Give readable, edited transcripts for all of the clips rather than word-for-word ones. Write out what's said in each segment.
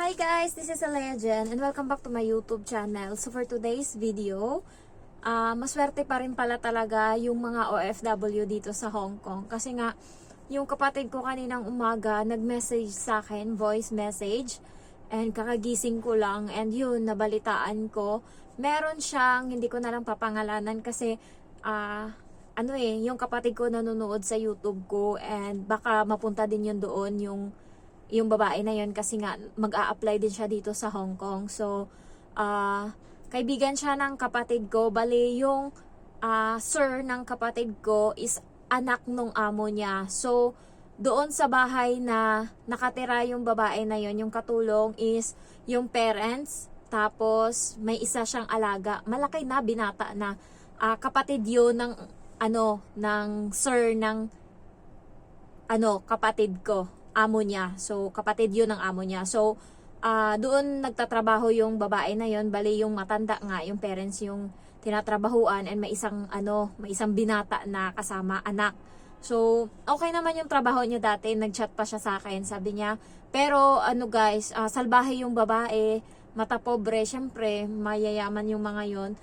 Hi guys, this is Alea Jen and welcome back to my YouTube channel. So for today's video, maswerte pa rin pala talaga yung mga OFW dito sa Hong Kong. Kasi nga, yung kapatid ko kaninang umaga, nag-message sa akin, voice message. And kakagising ko lang and yun, nabalitaan ko. Meron siyang, hindi ko na lang papangalanan kasi, yung kapatid ko nanonood sa YouTube ko and baka mapunta din yun doon yung babae na yun kasi nga mag-a-apply din siya dito sa Hong Kong. So, kaibigan siya ng kapatid ko. Bali, yung sir ng kapatid ko is anak nung amo niya. So, doon sa bahay na nakatira yung babae na yun, yung katulong is yung parents. Tapos, may isa siyang alaga. Malaki na, binata na. Kapatid yun ng sir ng kapatid ko. Amo niya. So, kapatid yun ng amo niya. So, doon nagtatrabaho yung babae na yun. Bali, yung matanda nga, yung parents yung tinatrabahuan and may isang binata na kasama, anak. So, okay naman yung trabaho niya dati. Nag-chat pa siya sa akin. Sabi niya, pero guys, salbahe yung babae, mata pobre, syempre, mayayaman yung mga yun.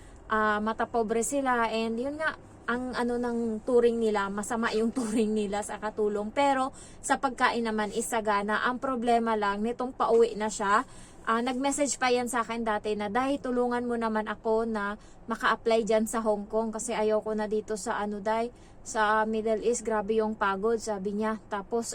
Mata pobre sila and yun nga, ang ng turing nila, masama yung turing nila sa katulong. Pero sa pagkain naman is sagana. Ang problema lang, nitong pauwi na siya, nag-message pa yan sa akin dati na dahil tulungan mo naman ako na maka-apply dyan sa Hong Kong kasi ayoko na dito sa sa Middle East, grabe yung pagod, sabi niya. Tapos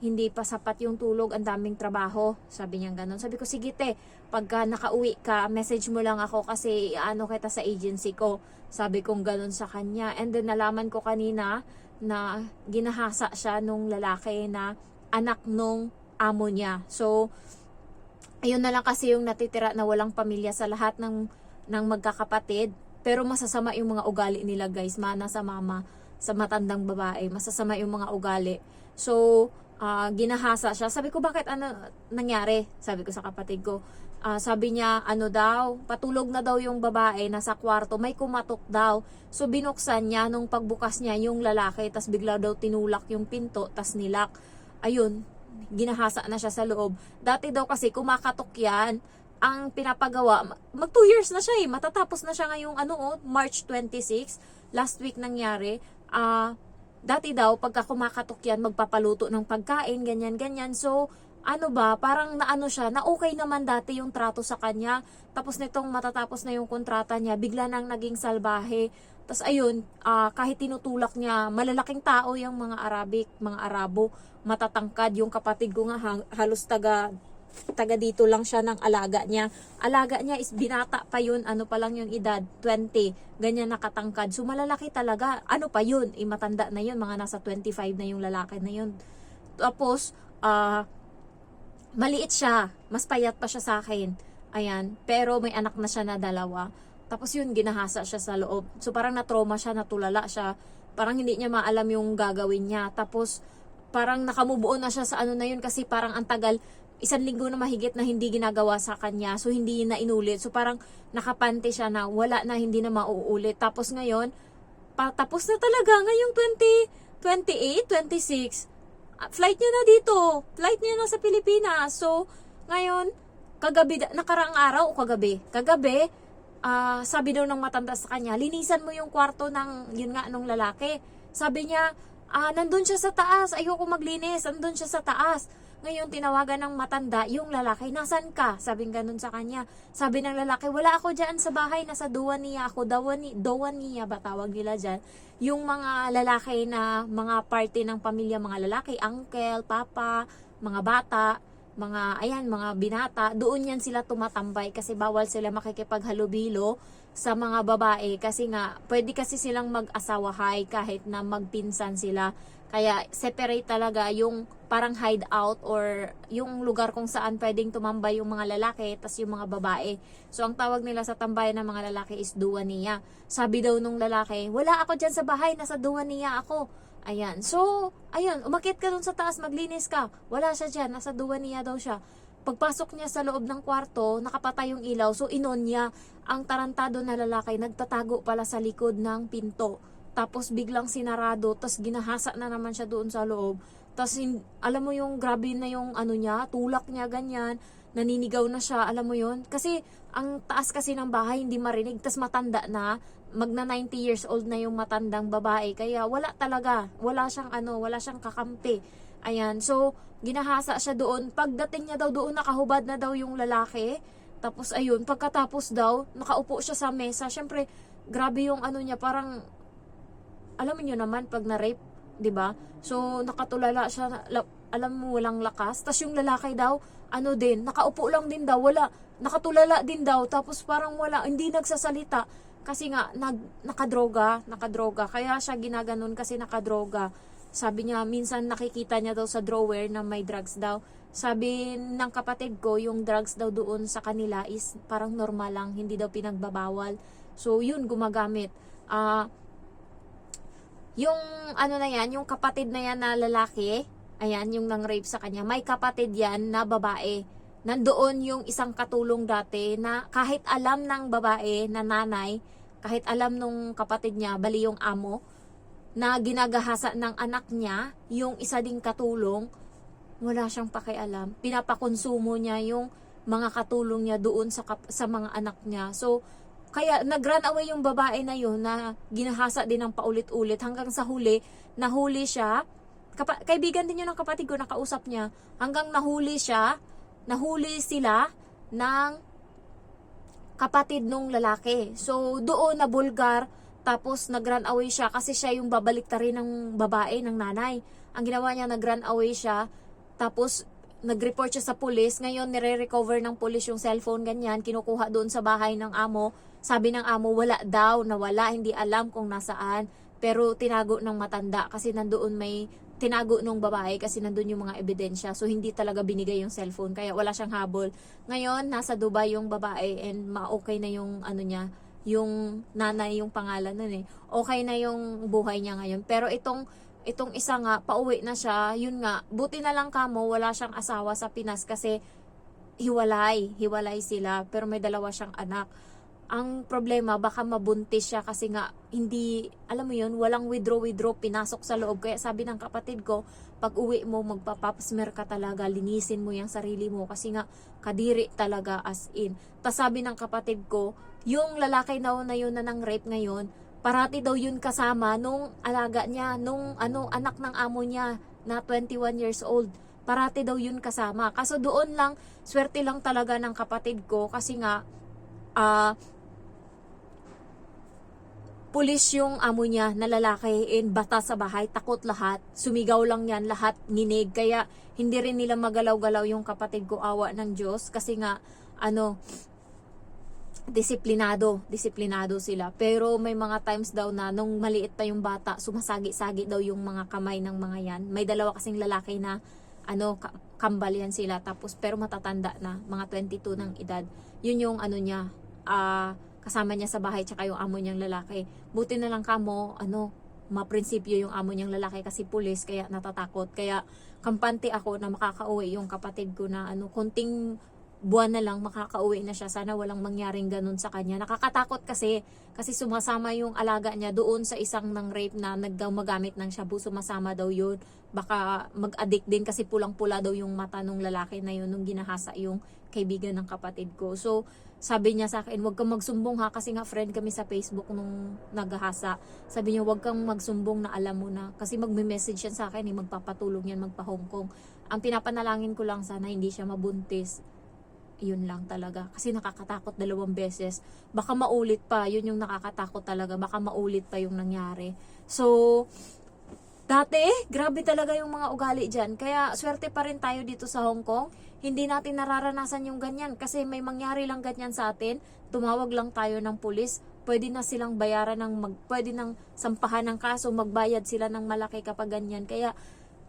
hindi pa sapat yung tulog, ang daming trabaho, sabi niya ganun. Sabi ko, sige te, pagka nakauwi ka, message mo lang ako kasi kita sa agency ko. Sabi kong ganun sa kanya. And then nalaman ko kanina na ginahasa siya nung lalaki na anak nung amo niya. So, ayun na lang kasi yung natitira na walang pamilya sa lahat ng magkakapatid. Pero masasama yung mga ugali nila guys, mana sa mama, sa matandang babae. Masasama yung mga ugali. So, ginahasa siya. Sabi ko, bakit nangyari? Sabi ko sa kapatid ko. Sabi niya, patulog na daw yung babae, nasa kwarto, may kumatok daw. So, binuksan niya, nung pagbukas niya, yung lalaki, tas bigla daw tinulak yung pinto, tas nilak. Ayun, ginahasa na siya sa loob. Dati daw kasi, kumakatok yan, ang pinapagawa, mag 2 years na siya matatapos na siya ngayong March 26, last week nangyari. Dati daw, pagka kumakatok yan, magpapaluto ng pagkain, ganyan-ganyan. So, parang siya, na okay naman dati yung trato sa kanya. Tapos nitong matatapos na yung kontrata niya, bigla nang naging salbahe. Tapos ayun, kahit tinutulak niya, malalaking tao yung mga mga Arabo, matatangkad. Yung kapatid ko nga, halos taga dito lang siya ng alaga niya. Alaga niya is binata pa yun, pa lang yung edad, 20, ganyan nakatangkad. So malalaki talaga, pa yun, matanda na yun, mga nasa 25 na yung lalaki na yun. Tapos, maliit siya, mas payat pa siya sa akin. Ayan, pero may anak na siya na 2. Tapos yun, ginahasa siya sa loob. So parang na-trauma siya, natulala siya. Parang hindi niya maalam yung gagawin niya. Tapos parang nakamubuo na siya sa na yun kasi parang ang tagal, 1 linggo na mahigit na hindi ginagawa sa kanya. So hindi na inulit. So parang nakapante siya na wala na, hindi na mauulit. Tapos ngayon, patapos na talaga ngayong 2028, 26. Flight niya na dito. Flight niya na sa Pilipinas. So, ngayon, nakaraang araw o kagabi, sabi daw ng matanda sa kanya, linisan mo yung kwarto nung lalaki. Sabi niya, nandun siya sa taas, ayoko maglinis, nandun siya sa taas. Ngayon, tinawagan ng matanda yung lalaki, nasan ka? Sabing ganun sa kanya. Sabi ng lalaki, wala ako dyan sa bahay, nasa duwan niya ako, dawan niya ba tawag nila dyan? Yung mga lalaki na mga party ng pamilya, mga lalaki, uncle, papa, mga bata, mga binata, doon yan sila tumatambay kasi bawal sila makikipaghalubilo sa mga babae kasi nga, pwede kasi silang mag-asawahay kahit na magpinsan sila. Kaya separate talaga yung parang hideout or yung lugar kung saan pwedeng tumambay yung mga lalaki tas yung mga babae. So ang tawag nila sa tambayan ng mga lalaki is duwaniya. Sabi daw nung lalaki, wala ako dyan sa bahay, nasa duwaniya ako. Ayan. So, ayun, umakyat ka dun sa taas, maglinis ka. Wala siya dyan, nasa duwaniya daw siya. Pagpasok niya sa loob ng kwarto, nakapatay yung ilaw. So inon niya, ang tarantado na lalaki nagtatago pala sa likod ng pinto. Tapos biglang sinarado, tapos ginahasa na naman siya doon sa loob. Tapos alam mo yung grabe na yung niya, tulak niya ganyan. naninigaw na siya, alam mo yun? Kasi ang taas kasi ng bahay, hindi marinig, tas matanda na, magna 90 years old na yung matandang babae, kaya wala talaga, wala siyang wala siyang kakampi. Ayan, so ginahasa siya doon. Pagdating niya daw doon, nakahubad na daw yung lalaki. Tapos ayun, pagkatapos daw, nakaupo siya sa mesa. Syempre, grabe yung niya, parang alam niyo naman pag na-rape, 'di ba? So nakatulala siya, alam mo walang lakas. Tapos yung lalaki daw, din, nakaupo lang din daw, wala, nakatulala din daw. Tapos parang wala, hindi nagsasalita kasi nga nakadroga. Kaya siya ginaganon kasi nakadroga. Sabi niya, minsan nakikita niya daw sa drawer na may drugs daw. Sabi ng kapatid ko, yung drugs daw doon sa kanila is parang normal lang, hindi daw pinagbabawal. So, yun, gumagamit. Yung na yan, yung kapatid na yan na lalaki, ayan, yung nang-rape sa kanya, may kapatid yan na babae. Nandoon yung isang katulong dati na kahit alam ng babae na nanay, kahit alam nung kapatid niya, bali yung amo, na ginagahasa ng anak niya, yung isa ding katulong, wala siyang pakialam. Pinapakonsumo niya yung mga katulong niya doon sa mga anak niya. So, kaya nag-run away yung babae na yun na ginahasa din ng paulit-ulit hanggang sa huli, nahuli siya. Kaibigan din yun ng kapatid ko, nakausap niya. Hanggang nahuli sila ng kapatid nung lalaki. So, doon na bulgar. Tapos nag-run away siya kasi siya yung babalik ta rin ng babae, ng nanay. Ang ginawa niya, nag-run away siya. Tapos nag-report siya sa pulis. Ngayon nire-recover ng pulis yung cellphone, ganyan. Kinukuha doon sa bahay ng amo. Sabi ng amo, wala daw, nawala, hindi alam kung nasaan. Pero tinago ng matanda kasi nandoon may tinago nung babae kasi nandun yung mga ebidensya. So hindi talaga binigay yung cellphone kaya wala siyang habol. Ngayon nasa Dubai yung babae and ma-okay na yung niya, yung nanay yung pangalan nun eh. Okay na yung buhay niya ngayon. Pero itong isa nga, pauwi na siya, yun nga, buti na lang kamo, wala siyang asawa sa Pinas kasi hiwalay sila, pero may dalawa siyang anak. Ang problema, baka mabuntis siya kasi nga, hindi, alam mo yun, walang withdraw, pinasok sa loob. Kaya sabi ng kapatid ko, pag uwi mo, magpapapsmer ka talaga, linisin mo yung sarili mo kasi nga, kadiri talaga as in. Tas sabi ng kapatid ko, yung lalaki na yun na nang rape ngayon, parati daw yun kasama nung alaga niya, nung anak ng amo niya na 21 years old. Parati daw yun kasama. Kaso doon lang, swerte lang talaga ng kapatid ko kasi nga, pulis yung amo niya na lalaki in bata sa bahay, takot lahat, sumigaw lang yan, lahat nginig, kaya hindi rin nila magalaw-galaw yung kapatid ko, awa ng Diyos, kasi nga, disiplinado sila. Pero may mga times daw na nung maliit pa yung bata, sumasagi-sagi daw yung mga kamay ng mga yan. May dalawa kasing lalaki na kambal yan sila, tapos pero matatanda na, mga 22 ng edad. Yun yung niya, kasama niya sa bahay tsaka yung amo niyang lalaki. Buti na lang kamo, maprinsipyo yung amo niyang lalaki kasi pulis, kaya natatakot. Kaya kampante ako na makakauwi yung kapatid ko na konting buwan na lang makakauwi na siya. Sana walang mangyaring ganun sa kanya. Nakakatakot kasi sumasama yung alaga niya doon sa isang nang rape na nagmagamit ng shabu. Sumasama daw yun. Baka mag-addict din kasi pulang-pula daw yung mata ng lalaki na yun nung ginahasa yung kaibigan ng kapatid ko. So, sabi niya sa akin, huwag kang magsumbong ha, kasi nga friend kami sa Facebook nung naghahasa. Sabi niya, huwag kang magsumbong na alam mo na. Kasi magme-message yan sa akin, magpapatulong yan, magpa-Hong Kong. Ang pinapanalangin ko lang sana hindi siya mabuntis. Yun lang talaga. Kasi nakakatakot 2 beses. Baka maulit pa. Yun yung nakakatakot talaga. Baka maulit pa yung nangyari. So, dati, grabe talaga yung mga ugali dyan. Kaya, swerte pa rin tayo dito sa Hong Kong. Hindi natin nararanasan yung ganyan. Kasi may mangyari lang ganyan sa atin. Tumawag lang tayo ng pulis. Pwede na silang bayaran pwede nang sampahan ng kaso. Magbayad sila ng malaki kapag ganyan. Kaya,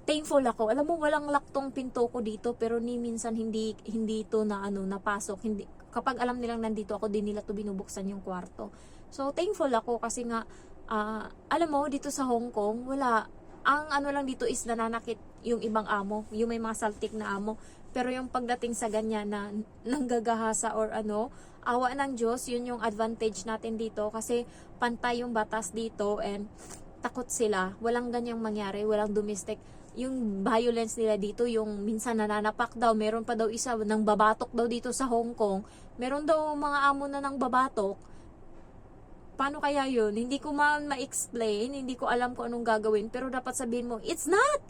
thankful ako. Alam mo, walang laktong pinto ko dito, pero minsan hindi ito na napasok. Hindi, kapag alam nilang nandito ako, din nila to binubuksan yung kwarto. So, thankful ako kasi nga, alam mo, dito sa Hong Kong, wala. Ang lang dito is nananakit yung ibang amo, yung may mga saltik na amo. Pero yung pagdating sa ganyan na nanggagahasa or awa ng Diyos, yun yung advantage natin dito kasi pantay yung batas dito and takot sila. Walang ganyang mangyari, walang domestic yung violence nila dito, yung minsan nananapak daw, meron pa daw isa ng babatok daw dito sa Hong Kong, meron daw mga amo na ng babatok. Paano kaya yun? Hindi ko ma-explain, hindi ko alam kung anong gagawin, pero dapat sabihin mo, it's not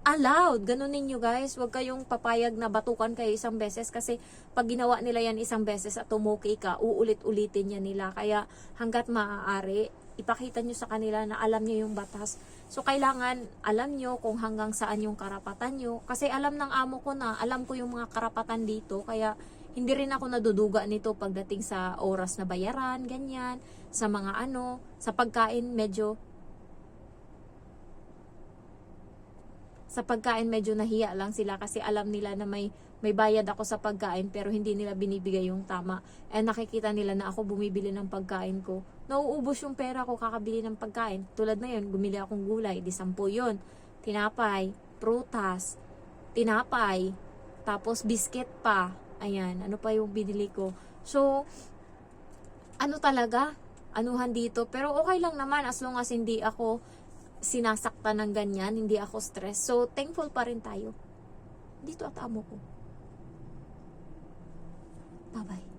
allowed. Ganun ninyo guys, huwag kayong papayag na batukan kayo isang beses, kasi pag ginawa nila yan isang beses at tumukay ka, uulit-ulitin yan nila. Kaya hanggat maaari, ipakita nyo sa kanila na alam nyo yung batas. So kailangan alam nyo kung hanggang saan yung karapatan nyo, kasi alam ng amo ko na, alam ko yung mga karapatan dito, kaya hindi rin ako naduduga nito pagdating sa oras na bayaran, ganyan, sa mga sa pagkain medyo nahiya lang sila, kasi alam nila na may bayad ako sa pagkain, pero hindi nila binibigay yung tama. And nakikita nila na ako bumibili ng pagkain ko. Nauubos yung pera ko kakabili ng pagkain. Tulad na yun, bumili akong gulay, di 10 yun. Tinapay, prutas, tinapay, tapos biscuit pa. Ayan, ano pa yung binili ko. So, talaga? Anuhan dito. Pero okay lang naman as long as hindi ako sinasaktan ng ganyan, hindi ako stress. So, thankful pa rin tayo. Dito at amo ko. Bye-bye.